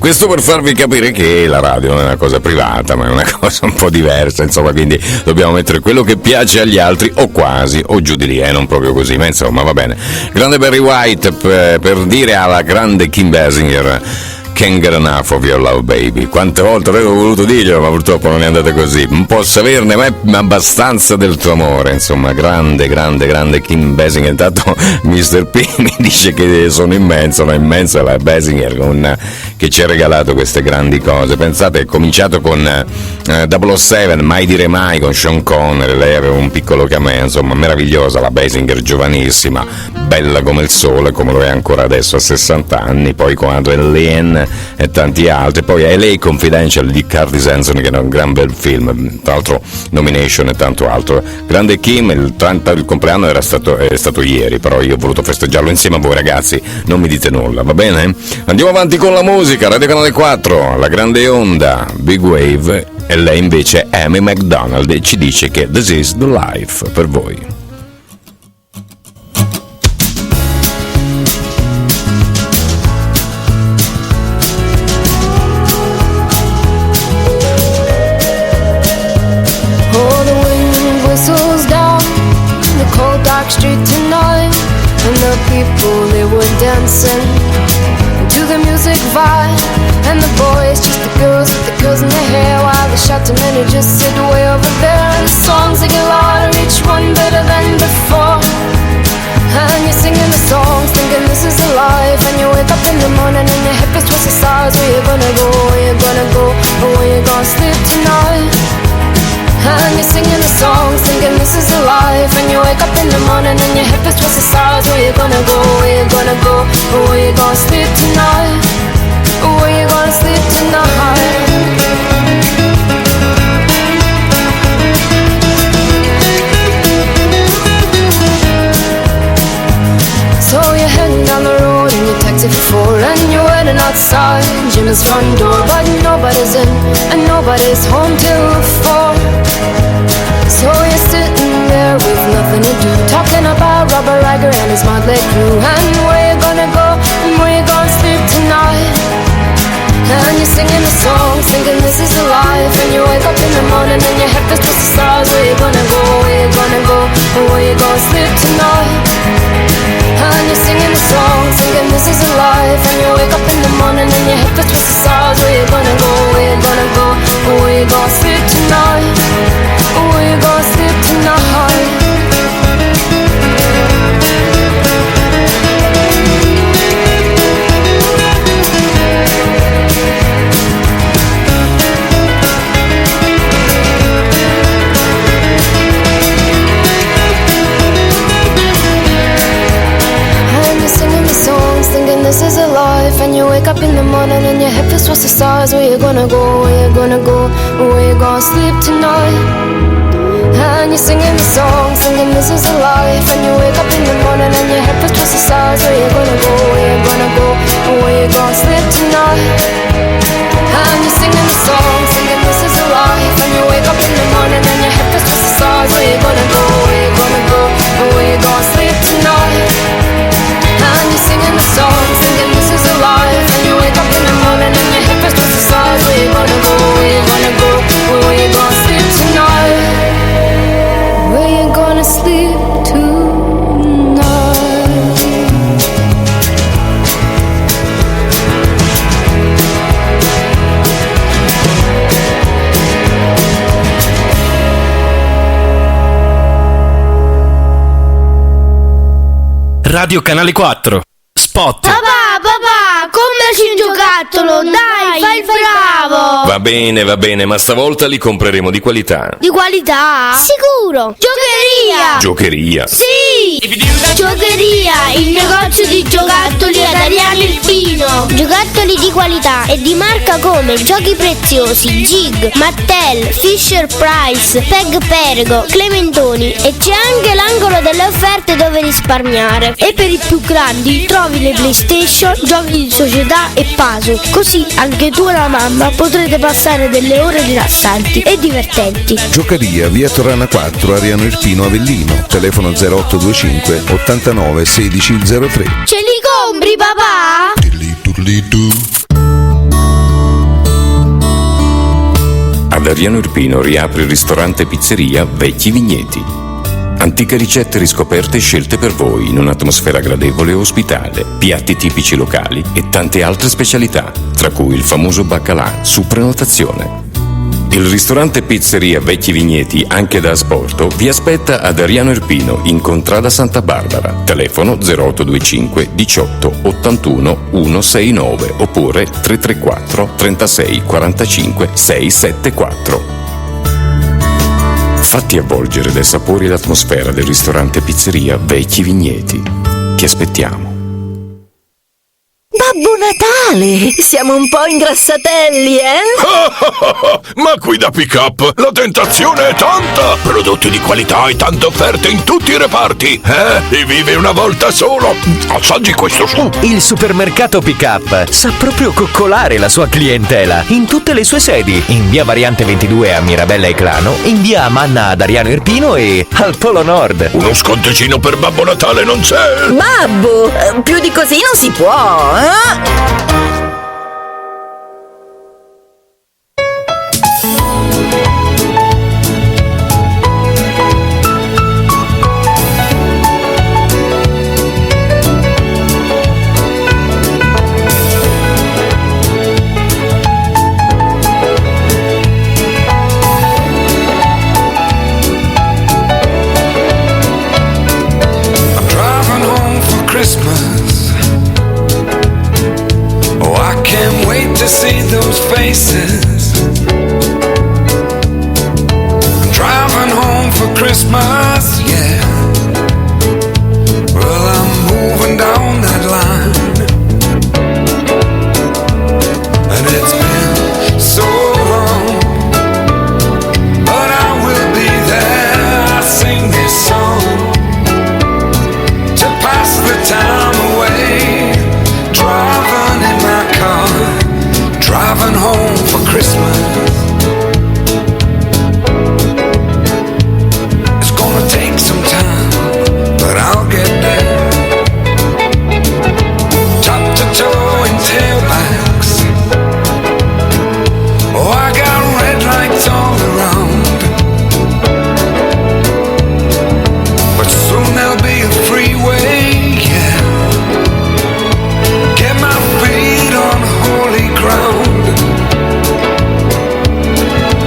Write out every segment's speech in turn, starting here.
Questo per farvi capire che la radio non è una cosa privata, ma è una cosa un po' diversa, insomma, quindi dobbiamo mettere quello che piace agli altri, o quasi, o giù di lì, non proprio così, ma insomma va bene. Grande Barry White per dire alla grande Kim Basinger: Can't get enough of your love, baby. Quante volte avevo voluto dirglielo, ma purtroppo non è andata così. Non posso averne mai abbastanza del tuo amore. Insomma, grande Kim Basinger. Intanto Mr. P mi dice che sono immenso, no? Immenso è la Basinger che ci ha regalato queste grandi cose. Pensate, è cominciato con 007, Mai dire mai, con Sean Connery. Lei aveva un piccolo cameo, insomma, meravigliosa la Basinger, giovanissima, bella come il sole, come lo è ancora adesso a 60 anni. Poi con Adrienne Lane e tanti altri, poi LA Confidential di Curtis Hanson, che era un gran bel film, tra l'altro nomination e tanto altro. Grande Kim, il compleanno è stato ieri, però io ho voluto festeggiarlo insieme a voi ragazzi, non mi dite nulla, va bene? Andiamo avanti con la musica, Radio Canale 4, la grande onda, Big Wave, e lei invece è Amy McDonald e ci dice che This is the Life per voi. Street tonight, and the people, they were dancing to the music vibe, and the boys just the girls with the girls in their hair, while the shouting men who just sit way over there, and the songs they get louder, each one better than before, and you're singing the songs thinking this is a life, and you wake up in the morning and your hip is twisted sides. Where you gonna go, where you gonna go, or where you gonna sleep tonight? And you're singing the songs, thinking this is a life, and you wake up in the morning and your hip is twisted sides. Where you gonna go, where you gonna go, or where you gonna sleep tonight, or where you gonna sleep tonight. So you're heading down the road in your taxi for 4, and you're waiting outside Jim's front door, but nobody's in and nobody's home till 4. So you're sitting there with nothing to do, talking about Robert Riger and his motley crew, and where you gonna go and where you gonna sleep tonight. And you're singing the songs, thinking this is a life, and you wake up in the morning and your head is twisted stars. Where you gonna go, where you gonna go, and where you gonna sleep tonight. And you're singing the songs, thinking this is a life, and you wake up in the morning and your head is twisted stars. Where you gonna go, where you gonna go, and where you gonna sleep tonight, and where you gonna sleep tonight. This is a life, and you wake up in the morning and your hip is twisted stars. Where you gonna go, where you gonna go, where you gonna sleep tonight. And you're singing the song, singing this is a life, and you wake up in the morning and your hip is twisted stars. Where you gonna go, where you gonna go, where you gonna sleep tonight. And you're singing the song, singing this is a life, and you wake up in the morning and your hip is twisted stars. Where you gonna go, where you gonna go, where you gonna sleep tonight. And you're singing the song, singing this is a life, and you wake up in the morning and your hip is twisted stars. Where you gonna go, where you gonna go, where you gonna sleep tonight, where you gonna sleep tonight. Radio Canale 4 Spot. Papà, compraci un giocattolo, dai, fai il bravo. Va bene, ma stavolta li compreremo di qualità. Di qualità? Sicuro. Giocheria? Sì. Giocheria, il negozio di giocattoli ad Ariano Irpino. Giocattoli di qualità e di marca come Giochi Preziosi, Gig, Mattel, Fisher Price, Peg Perego, Clementoni, e c'è anche l'angolo delle offerte dove risparmiare. E per i più grandi trovi le PlayStation, giochi di società e puzzle, così anche tu e la mamma potrete passare delle ore rilassanti e divertenti. Giocheria, via Torrana 4, Ariano Irpino, Avellino, telefono 0825 89 16 03. Ce li compri, papà? Ariano Irpino riapre il ristorante pizzeria Vecchi Vigneti. Antiche ricette riscoperte e scelte per voi in un'atmosfera gradevole e ospitale, piatti tipici locali e tante altre specialità, tra cui il famoso baccalà su prenotazione. Il ristorante pizzeria Vecchi Vigneti, anche da asporto, vi aspetta ad Ariano Irpino in Contrada Santa Barbara. Telefono 0825 18 81 169 oppure 334 36 45 674. Fatti avvolgere dai sapori e l'atmosfera del ristorante pizzeria Vecchi Vigneti. Ti aspettiamo. Babbo Natale! Siamo un po' ingrassatelli, Ma qui da Pick Up la tentazione è tanta! Prodotti di qualità e tante offerte in tutti i reparti! E vive una volta solo! Assaggi questo su! Il supermercato Pick Up sa proprio coccolare la sua clientela in tutte le sue sedi. In via Variante 22 a Mirabella e Clano, in via Amanna ad Ariano Irpino e al Polo Nord. Uno sconticino per Babbo Natale non c'è! Babbo, più di così non si può, I'm driving home for Christmas. Oh, I can't wait to see those faces. I'm driving home for Christmas, yeah. Well, I'm moving down that line, and it's been so long, but I will be there. I sing this song to pass the time away. Driving in my car, driving home for Christmas. It's gonna take some time, but I'll get there. Top to toe in tailbacks. Oh, I got red lights all around, but soon there'll be a freeway, yeah. Get my feet on holy ground.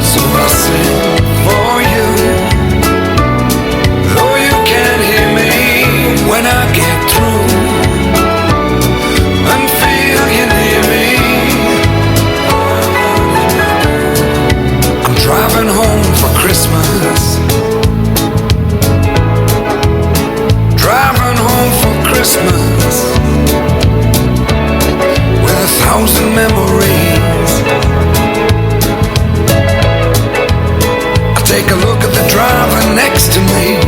So I sing for you, though you can't hear me when I get through, and feel you near me. I'm driving home for Christmas. Driving home for Christmas. With 1,000 memories. I take a look at the driver next to me.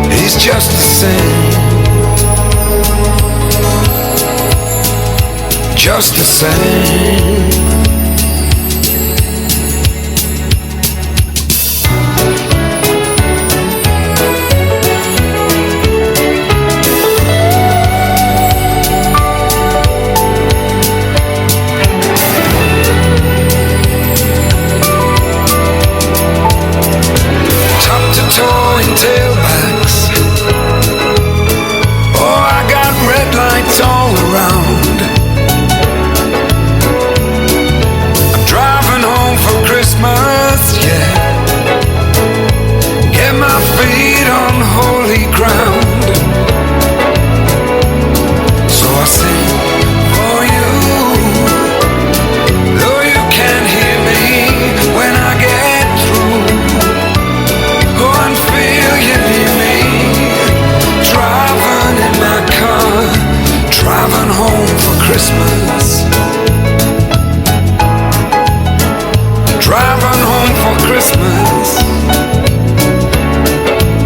He's just the same. Just the same. Top to toe in tailbacks. Oh, I got red lights all around. I'm driving home for Christmas, yeah. Get my feet on holy ground. So I sing for you, though you can't hear me when I get through. Go and feel you near me. Driving in my car, driving home for Christmas. Driving home for Christmas.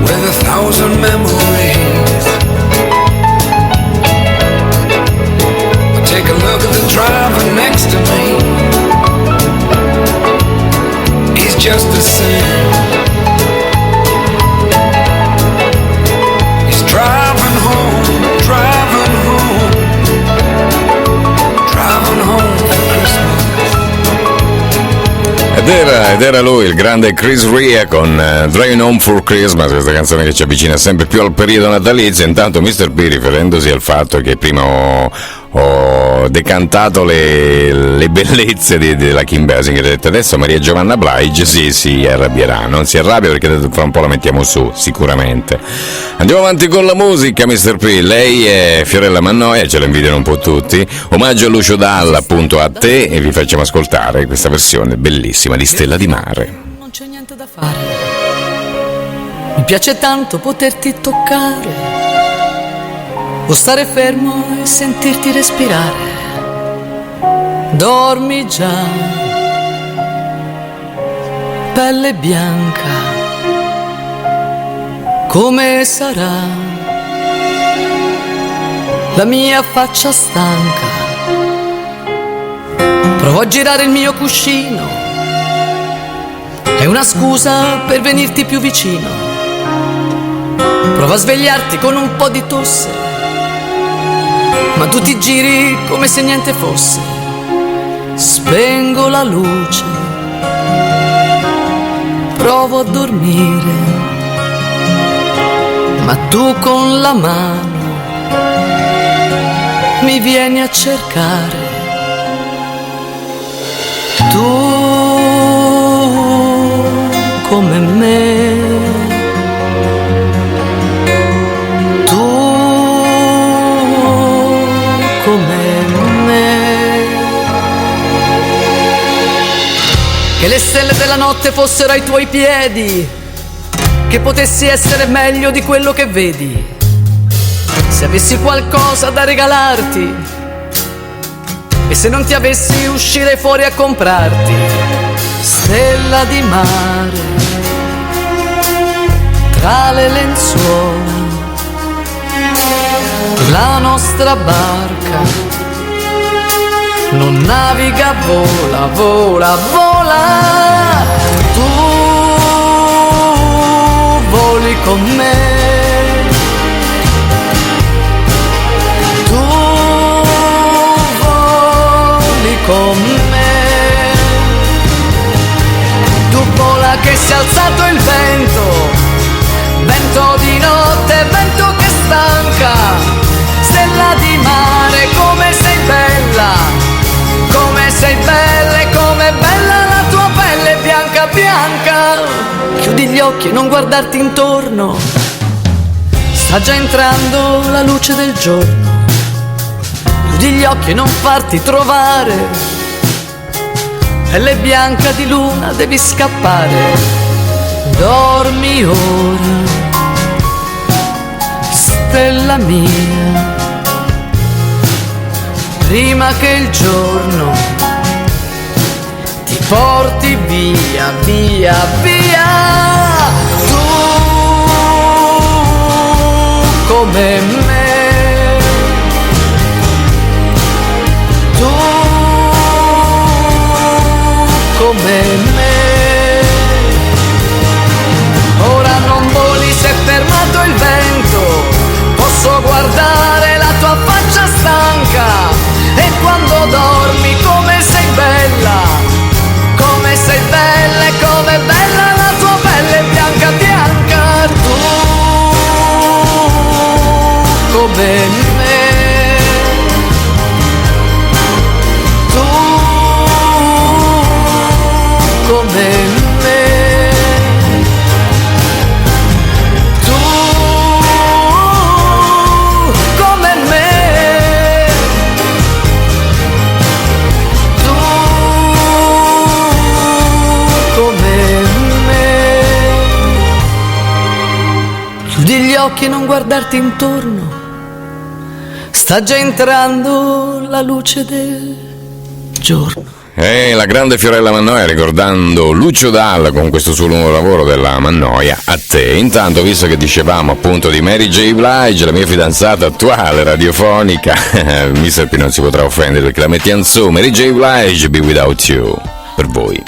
With 1,000 memories. I take a look at the driver next to me. He's just the same. He's driving home, driving home. Ed era lui, il grande Chris Rea con Driving Home for Christmas, questa canzone che ci avvicina sempre più al periodo natalizio. Intanto Mr. P, riferendosi al fatto che prima ho decantato le bellezze della Kim Basinger, ha detto adesso Maria Giovanna Blige si arrabbierà. Non si arrabbia perché fra un po' la mettiamo su, sicuramente. Andiamo avanti con la musica, Mr. P. Lei è Fiorella Mannoia, ce la invidiano un po' tutti. Omaggio a Lucio Dalla, appunto, a te, e vi facciamo ascoltare questa versione bellissima di Stella di Mare. Non c'è niente da fare, mi piace tanto poterti toccare o stare fermo e sentirti respirare. Dormi già, pelle bianca, come sarà la mia faccia stanca. Provo a girare il mio cuscino, è una scusa per venirti più vicino. Provo a svegliarti con un po' di tosse, ma tu ti giri come se niente fosse. Spengo la luce, provo a dormire, ma tu con la mano mi vieni a cercare. Tu come me, tu come me. Che le stelle della notte fossero ai tuoi piedi, che potessi essere meglio di quello che vedi. Se avessi qualcosa da regalarti e se non ti avessi uscire fuori a comprarti. Stella di mare, tra le lenzuola, la nostra barca non naviga, vola, vola, vola. Tu voli con me, con me. Tu vola che si è alzato il vento, vento di notte, vento che stanca. Stella di mare, come sei bella, come sei bella e come bella la tua pelle bianca, bianca. Chiudi gli occhi e non guardarti intorno, sta già entrando la luce del giorno. Chiudi gli occhi e non farti trovare, pelle bianca di luna, devi scappare. Dormi ora, stella mia, prima che il giorno ti porti via, via, via. Tu come me, come me. Ora non voli, si è fermato il vento, posso guardare la tua faccia stanca. E quando dormi come sei bella, come sei bella e come bella la tua pelle bianca, bianca. Tu come me, come me, tu come me, tu come me. Chiudi gli occhi e non guardarti intorno, sta già entrando la luce del giorno. La grande Fiorella Mannoia, ricordando Lucio Dalla con questo suo nuovo lavoro della Mannoia, a te. Intanto, visto che dicevamo appunto di Mary J. Blige, la mia fidanzata attuale radiofonica, Mr. P non si potrà offendere perché la mettiamo su. Mary J. Blige, Be Without You, per voi.